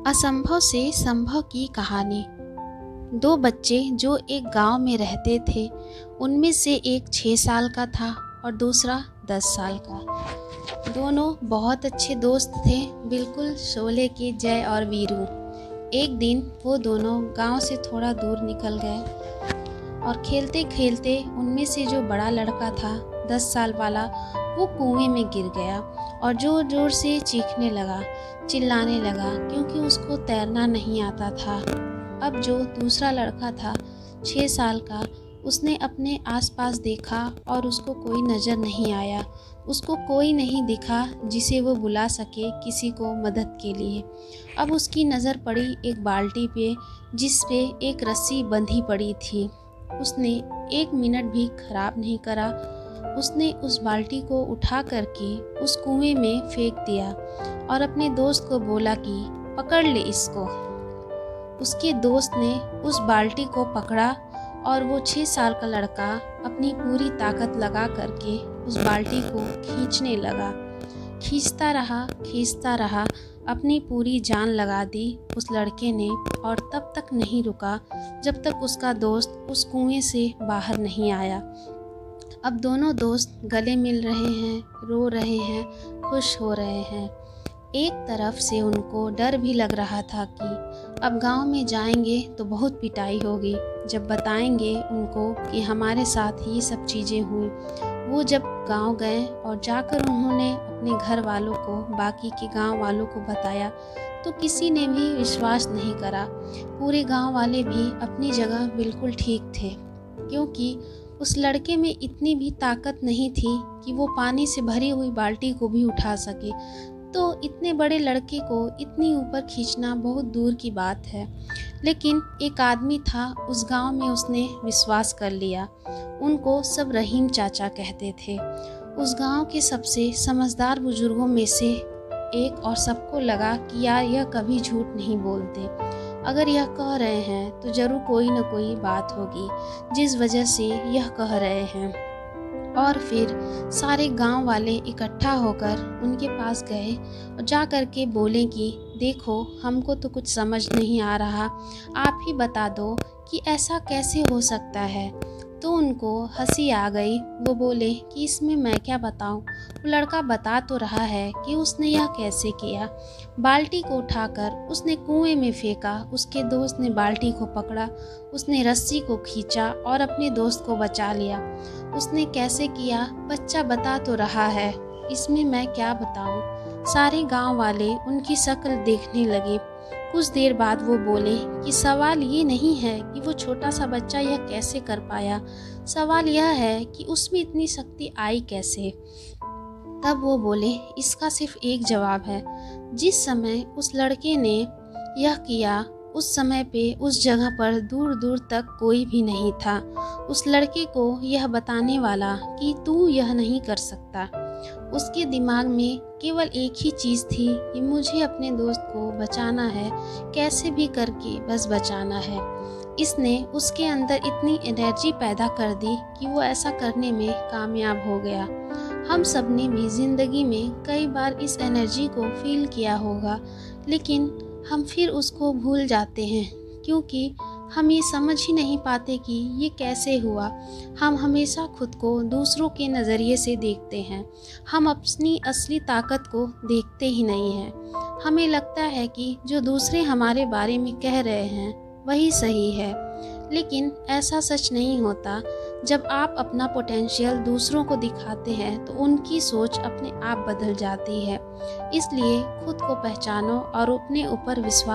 असंभव से संभव की कहानी। दो बच्चे जो एक गांव में रहते थे, उनमें से एक 6 साल का था और दूसरा 10 साल का। दोनों बहुत अच्छे दोस्त थे, बिल्कुल शोले के जय और वीरू। एक दिन वो दोनों गांव से थोड़ा दूर निकल गए और खेलते खेलते उनमें से जो बड़ा लड़का था 10 साल वाला, वो कुएं में गिर गया और जोर जोर से चीखने लगा, चिल्लाने लगा, क्योंकि उसको तैरना नहीं आता था। अब जो दूसरा लड़का था 6 साल का, उसने अपने आसपास देखा और उसको कोई नज़र नहीं आया। उसको कोई नहीं दिखा जिसे वो बुला सके किसी को मदद के लिए। अब उसकी नज़र पड़ी एक बाल्टी पे, जिस पे एक रस्सी बंधी पड़ी थी। उसने 1 मिनट भी खराब नहीं करा। उसने उस बाल्टी को उठा करके उस कुएं में फेंक दिया और अपने दोस्त को बोला कि पकड़ ले इसको। उसके दोस्त ने उस बाल्टी को पकड़ा और वो 6 साल का लड़का अपनी पूरी ताकत लगा करके उस बाल्टी को खींचने लगा। खींचता रहा, अपनी पूरी जान लगा दी उस लड़के ने, और तब तक नहीं रुका जब तक उसका दोस्त उस कुएं से बाहर नहीं आया। अब दोनों दोस्त गले मिल रहे हैं, रो रहे हैं, खुश हो रहे हैं। एक तरफ से उनको डर भी लग रहा था कि अब गांव में जाएंगे तो बहुत पिटाई होगी, जब बताएंगे उनको कि हमारे साथ ये सब चीज़ें हुई। वो जब गांव गए और जाकर उन्होंने अपने घर वालों को, बाकी के गांव वालों को बताया, तो किसी ने भी विश्वास नहीं करा। पूरे गांव वाले भी अपनी जगह बिल्कुल ठीक थे, क्योंकि उस लड़के में इतनी भी ताकत नहीं थी कि वो पानी से भरी हुई बाल्टी को भी उठा सके। तो इतने बड़े लड़के को इतनी ऊपर खींचना बहुत दूर की बात है। लेकिन एक आदमी था उस गांव में, उसने विश्वास कर लिया। उनको सब रहीम चाचा कहते थे। उस गांव के सबसे समझदार बुजुर्गों में से एक, और सबको लगा कि यार यह कभी झूठ नहीं बोलते। अगर यह कह रहे हैं तो जरूर कोई न कोई बात होगी जिस वजह से यह कह रहे हैं। और फिर सारे गांव वाले इकट्ठा होकर उनके पास गए और जा कर के बोले कि देखो, हमको तो कुछ समझ नहीं आ रहा, आप ही बता दो कि ऐसा कैसे हो सकता है। तो उनको हंसी आ गई। वो बोले कि इसमें मैं क्या बताऊं, वो लड़का बता तो रहा है कि उसने यह कैसे किया। बाल्टी को उठाकर उसने कुएं में फेंका, उसके दोस्त ने बाल्टी को पकड़ा, उसने रस्सी को खींचा और अपने दोस्त को बचा लिया। उसने कैसे किया, बच्चा बता तो रहा है, इसमें मैं क्या बताऊं। सारे गांव वाले उनकी शक्ल देखने लगे। कुछ देर बाद वो बोले कि सवाल ये नहीं है कि वो छोटा सा बच्चा यह कैसे कर पाया, सवाल यह है कि उसमें इतनी शक्ति आई कैसे। तब वो बोले इसका सिर्फ एक जवाब है। जिस समय उस लड़के ने यह किया, उस समय पे उस जगह पर दूर दूर तक कोई भी नहीं था उस लड़के को यह बताने वाला कि तू यह नहीं कर सकता। उसके दिमाग में केवल एक ही चीज़ थी कि मुझे अपने दोस्त को बचाना है, कैसे भी करके बस बचाना है। इसने उसके अंदर इतनी एनर्जी पैदा कर दी कि वो ऐसा करने में कामयाब हो गया। हम सब ने भी ज़िंदगी में कई बार इस एनर्जी को फील किया होगा, लेकिन हम फिर उसको भूल जाते हैं, क्योंकि हम ये समझ ही नहीं पाते कि ये कैसे हुआ। हम हमेशा खुद को दूसरों के नज़रिए से देखते हैं, हम अपनी असली ताकत को देखते ही नहीं हैं। हमें लगता है कि जो दूसरे हमारे बारे में कह रहे हैं वही सही है, लेकिन ऐसा सच नहीं होता। जब आप अपना पोटेंशियल दूसरों को दिखाते हैं तो उनकी सोच अपने आप बदल जाती है। इसलिए खुद को पहचानो और अपने ऊपर विश्वास